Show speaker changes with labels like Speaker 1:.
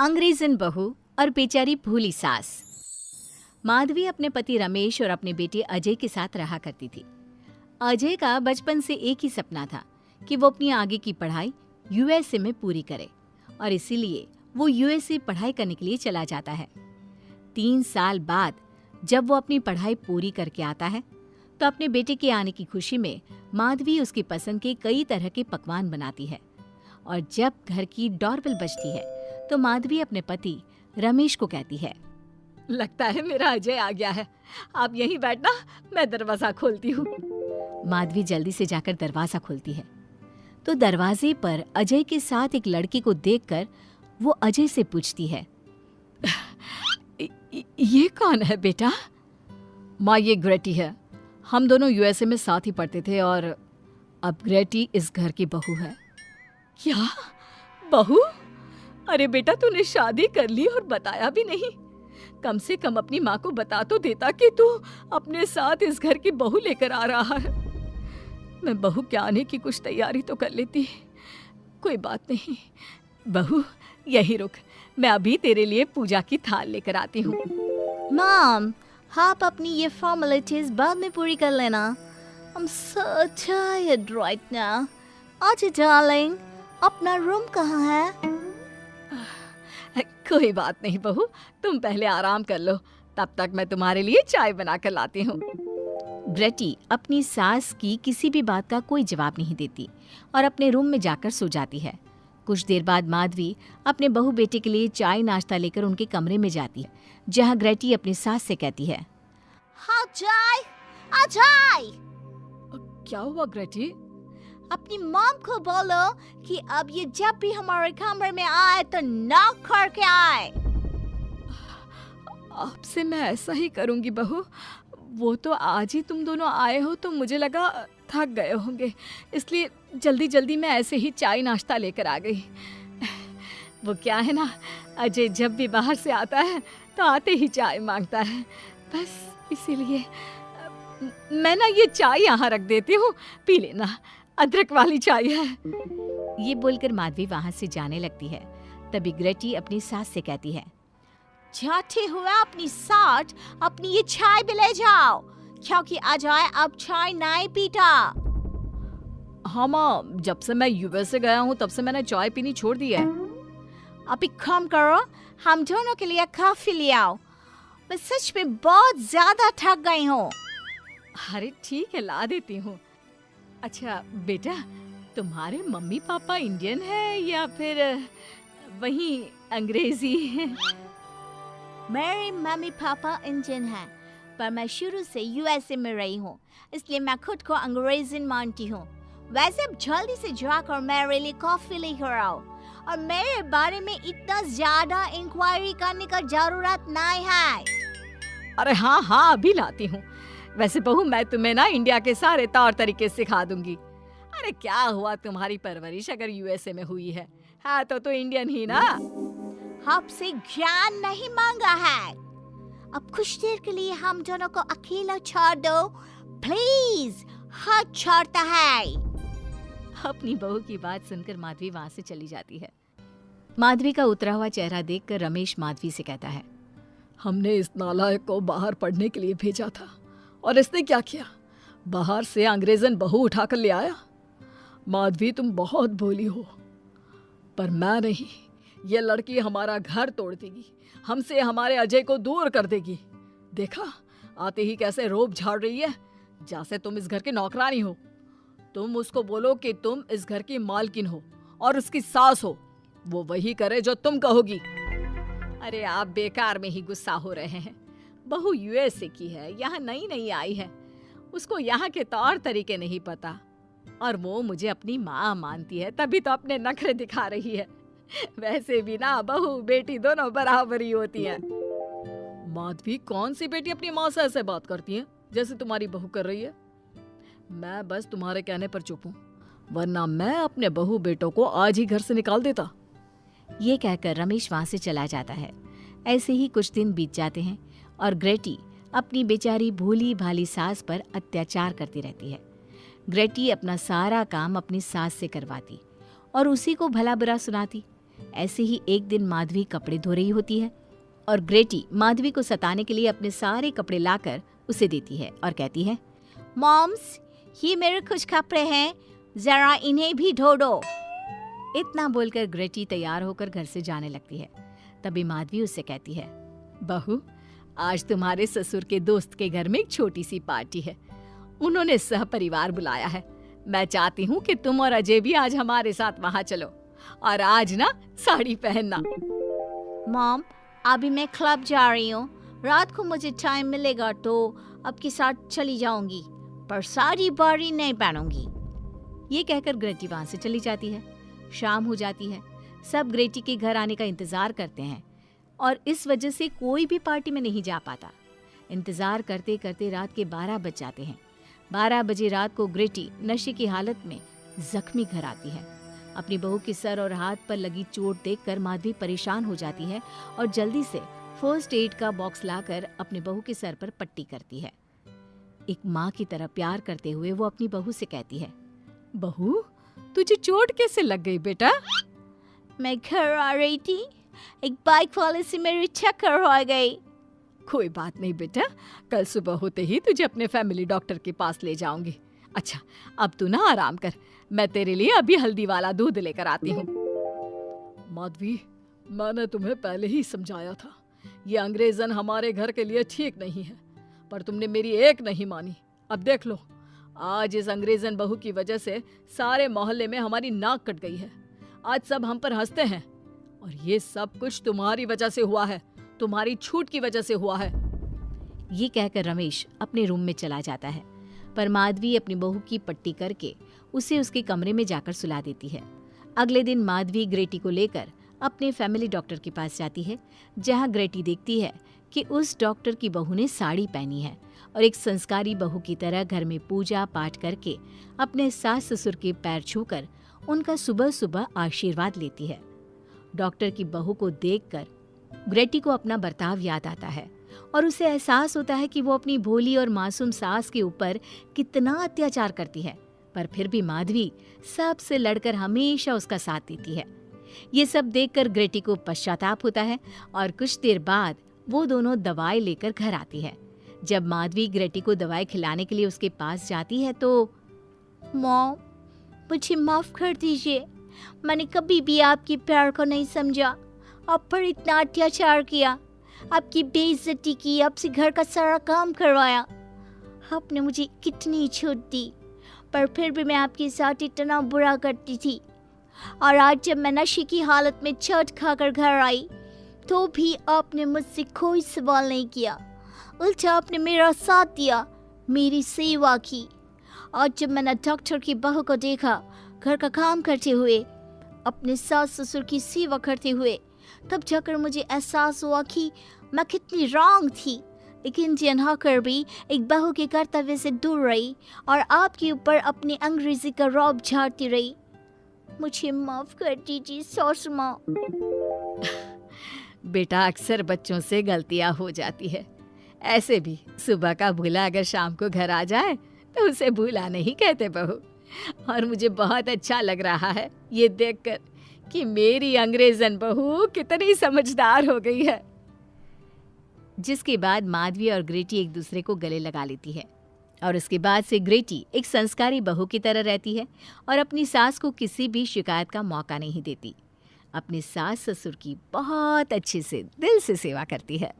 Speaker 1: अंग्रेजन बहू और बेचारी भूली सास। माधवी अपने पति रमेश और अपने बेटे अजय के साथ रहा करती थी। अजय का बचपन से एक ही सपना था कि वो अपनी आगे की पढ़ाई यूएसए में पूरी करे और इसीलिए वो यूएसए पढ़ाई करने के लिए चला जाता है। 3 साल बाद जब वो अपनी पढ़ाई पूरी करके आता है तो अपने बेटे के आने की खुशी में माधवी उसकी पसंद के कई तरह के पकवान बनाती है और जब घर की डोरबेल बजती है तो माधवी अपने पति रमेश को कहती है,
Speaker 2: लगता है मेरा अजय आ गया है, आप यहीं बैठना, मैं दरवाजा खोलती हूँ।
Speaker 1: माधवी जल्दी से जाकर दरवाजा खोलती है तो दरवाजे पर अजय के साथ एक लड़की को देखकर वो अजय से पूछती है,
Speaker 2: ये कौन है बेटा? माँ, ये ग्रेटी है। हम दोनों यूएसए में साथ ही पढ़ते थे और अब ग्रेटी इस घर की बहू है। क्या बहू? अरे बेटा, तूने शादी कर ली और बताया भी नहीं। कम से कम अपनी माँ को बता तो देता कि तू अपने साथ इस घर की बहू लेकर आ रहा है। मैं बहू के आने की कुछ तैयारी तो कर लेती। कोई बात नहीं बहू, यही रुक, मैं अभी तेरे लिए पूजा की थाल लेकर आती हूँ।
Speaker 1: मॉम, आप अपनी ये फॉर्मेलिटीज बाद में पूरी कर लेना। I'm so tired right now. आजा डार्लिंग, अपना रूम कहाँ है?
Speaker 2: कोई बात नहीं बहू, तुम पहले आराम कर लो, तब तक मैं तुम्हारे लिए चाय बना कर लाती हूँ।
Speaker 1: ग्रेटी अपनी सास की किसी भी बात का कोई जवाब नहीं देती और अपने रूम में जाकर सो जाती है। कुछ देर बाद माधवी अपने बहू बेटे के लिए चाय नाश्ता लेकर उनके कमरे में जाती है, जहाँ ग्रेटी अपनी सास से कहती है,
Speaker 3: अजय, अजय!
Speaker 2: क्या हुआ ग्रेटी?
Speaker 3: अपनी मॉम को बोलो कि अब ये जब भी हमारे कमरे में आए तो नॉक करके आए।
Speaker 2: आपसे मैं ऐसा ही करूंगी बहू। वो तो आज ही तुम दोनों आए हो तो मुझे लगा थक गए होंगे, इसलिए जल्दी जल्दी मैं ऐसे ही चाय नाश्ता लेकर आ गई। वो क्या है ना, अजय जब भी बाहर से आता है तो आते ही चाय मांगता है, बस इसीलिए मैं ना ये चाय यहाँ रख देती हूँ, पी लेना, अदरक वाली चाय है।
Speaker 1: ये बोलकर माधवी वहाँ से जाने लगती है। तभी ग्रेटी अपनी सास से कहती है,
Speaker 3: जाते हुए अपनी साथ अपनी ये चाय भी ले जाओ, क्योंकि अजय अब चाय नहीं पीता।
Speaker 2: हाँ माँ, जब से मैं यूएस से गया हूँ तब से मैंने चाय पीनी छोड़ दी है।
Speaker 3: अब एक काम करो, हम दोनों के लिए कॉफी ले आओ, मैं सच में बहुत ज्यादा थक गई हूँ।
Speaker 2: अरे ठीक है, ला देती हूँ। अच्छा बेटा, तुम्हारे मम्मी पापा इंडियन है या फिर वही अंग्रेजी है?
Speaker 3: मेरे मम्मी पापा इंडियन हैं, पर मैं शुरू से यूएसए में रही हूँ, इसलिए मैं खुद को अंग्रेजन मानती हूँ। वैसे अब जल्दी से जाकर मेरे लिए कॉफी लेकर आओ और मेरे बारे में इतना ज्यादा इंक्वायरी करने का जरूरत नहीं है।
Speaker 2: अरे हाँ हाँ, अभी लाती हूँ। वैसे बहू, मैं तुम्हें ना इंडिया के सारे तौर तरीके सिखा दूंगी। अरे क्या हुआ, तुम्हारी परवरिश अगर यूएसए में हुई है तो इंडियन ही ना।
Speaker 3: आपसे ज्ञान नहीं मांगा है, अब कुछ देर के लिए हम दोनों को अकेला छोड़ दो प्लीज, हाथ छोड़ता है।
Speaker 1: अपनी बहू की बात सुनकर माधवी वहाँ से चली जाती है। माधवी का उतरा हुआ चेहरा देखकर रमेश माधवी से कहता है,
Speaker 2: हमने इस नालायक को बाहर पढ़ने के लिए भेजा था और इसने क्या किया, बाहर से अंग्रेजन बहू उठाकर ले आया। माधवी, तुम बहुत भोली हो, पर मैं नहीं। ये लड़की हमारा घर तोड़ देगी, हमसे हमारे अजय को दूर कर देगी। देखा, आते ही कैसे रोब झाड़ रही है, जैसे तुम इस घर की नौकरानी हो। तुम उसको बोलो कि तुम इस घर की मालकिन हो और उसकी सास हो, वो वही करे जो तुम कहोगी। अरे आप बेकार में ही गुस्सा हो रहे हैं। बहू यूएसए की है, यहाँ नई नई आई है, उसको यहाँ के तौर तरीके नहीं पता और वो मुझे अपनी माँ मानती है, तभी तो अपने नखरे दिखा रही है। वैसे भी ना बहू बेटी दोनों बराबर ही होती है। माधवी, कौन सी बेटी अपनी माँ से ऐसे बात करती है जैसे तुम्हारी बहू कर रही है? मैं बस तुम्हारे कहने पर चुप हूँ, वरना मैं अपने बहू बेटों को आज ही घर से निकाल देता।
Speaker 1: ये कहकर रमेश वहाँ से चला जाता है। ऐसे ही कुछ दिन बीत जाते हैं और ग्रेटी अपनी बेचारी भोली भाली सास पर अत्याचार करती रहती है। ग्रेटी अपना सारा काम अपनी सास से करवाती और उसी को भला बुरा सुनाती। ऐसे ही एक दिन माधवी कपड़े धो रही होती है और ग्रेटी माधवी को सताने के लिए अपने सारे कपड़े लाकर उसे देती है और कहती है,
Speaker 3: मॉम्स, ये मेरे कुछ कपड़े हैं, जरा इन्हें भी धो दो।
Speaker 1: इतना बोलकर ग्रेटी तैयार होकर घर से जाने लगती है। तभी माधवी उससे कहती है, बहू, आज तुम्हारे ससुर के दोस्त के घर में एक छोटी सी पार्टी है। उन्होंने सह परिवार बुलाया है। मैं चाहती हूँ कि तुम और अजय भी आज हमारे साथ वहाँ चलो और आज ना साड़ी पहनना।
Speaker 3: मॉम, अभी मैं क्लब जा रही हूँ, रात को मुझे टाइम मिलेगा तो आपके साथ चली जाऊंगी, पर साड़ी बारी नहीं पहनूंगी।
Speaker 1: ये कहकर ग्रेटी वहाँ से चली जाती है। शाम हो जाती है। सब ग्रेटी के घर आने का इंतजार करते हैं और इस वजह से कोई भी पार्टी में नहीं जा पाता। इंतजार करते करते रात के 12 बज जाते हैं। 12 बजे रात को ग्रेटी नशे की हालत में जख्मी घर आती है। अपनी बहू के सर और हाथ पर लगी चोट देखकर माधवी परेशान हो जाती है और जल्दी से फर्स्ट एड का बॉक्स लाकर अपनी बहू के सर पर पट्टी करती है। एक माँ की तरह प्यार करते हुए वो अपनी बहू से कहती है, बहू, तुझे चोट कैसे लग गई बेटा?
Speaker 3: मैं घर आ रही थी, एक बाइक वाले से मेरी टक्कर हो गई।
Speaker 2: कोई बात नहीं बेटा, कल सुबह होते ही तुझे अपने फैमिली डॉक्टर के पास ले जाऊंगी। अच्छा, अब तू ना आराम कर, मैं तेरे लिए अभी हल्दी वाला दूध लेकर आती हूँ। माधवी, मैंने तुम्हें पहले ही समझाया था, ये अंग्रेजन हमारे घर के लिए ठीक नहीं है, पर तुमने मेरी एक नहीं मानी। अब देख लो, आज इस अंग्रेजन बहू की वजह से सारे मोहल्ले में हमारी नाक कट गई है। आज सब हम पर हंसते हैं और ये सब कुछ तुम्हारी वजह से हुआ है, तुम्हारी छूट की वजह से हुआ है।
Speaker 1: ये कहकर रमेश अपने रूम में चला जाता है, पर माधवी अपनी बहू की पट्टी करके उसे उसके कमरे में जाकर सुला देती है। अगले दिन माधवी ग्रेटी को लेकर अपने फैमिली डॉक्टर के पास जाती है, जहां ग्रेटी देखती है कि उस डॉक्टर की बहू ने साड़ी पहनी है और एक संस्कारी बहू की तरह घर में पूजा पाठ करके अपने सास ससुर के पैर छूकर उनका सुबह सुबह आशीर्वाद लेती है। डॉक्टर की बहू को देखकर ग्रेटी को अपना बर्ताव याद आता है और उसे एहसास होता है कि वो अपनी भोली और मासूम सास के ऊपर कितना अत्याचार करती है, पर फिर भी माधवी सबसे लड़कर हमेशा उसका साथ देती है। ये सब देखकर ग्रेटी को पश्चाताप होता है और कुछ देर बाद वो दोनों दवाई लेकर घर आती है। जब माधवी ग्रेटी को दवाई खिलाने के लिए उसके पास जाती है तो,
Speaker 3: मॉम, मुझे माफ कर दीजिए, मैंने कभी भी आपके प्यार को नहीं समझा, आप पर इतना अत्याचार किया, आपकी बेइज्जती की, आपसे घर का सारा काम करवाया। आपने मुझे कितनी छूट दी, पर फिर भी मैं आपके साथ इतना बुरा करती थी। और आज जब मैं नशे की हालत में चोट खाकर घर आई तो भी आपने मुझसे कोई सवाल नहीं किया, उल्टा आपने मेरा साथ दिया, मेरी सेवा की। आज जब मैंने डॉक्टर की बहू को देखा घर का काम करते हुए, अपने सास ससुर की सेवा करते हुए, तब जाकर मुझे एहसास हुआ कि मैं कितनी रॉन्ग थी। एक इंडियन होकर भी एक बहू के कर्तव्य से दूर रही और आपके ऊपर अपनी अंग्रेजी का रौब झाड़ती रही। मुझे माफ कर दीजिए सासू माँ।
Speaker 1: बेटा, अक्सर बच्चों से गलतियां हो जाती है। ऐसे भी सुबह का भूला अगर शाम को घर आ जाए तो उसे भूला नहीं कहते बहू। और मुझे बहुत अच्छा लग रहा है ये देखकर कि मेरी अंग्रेजन बहू कितनी समझदार हो गई है। जिसके बाद माधवी और ग्रेटी एक दूसरे को गले लगा लेती है और उसके बाद से ग्रेटी एक संस्कारी बहू की तरह रहती है और अपनी सास को किसी भी शिकायत का मौका नहीं देती। अपनी सास ससुर की बहुत अच्छे से दिल से सेवा करती है।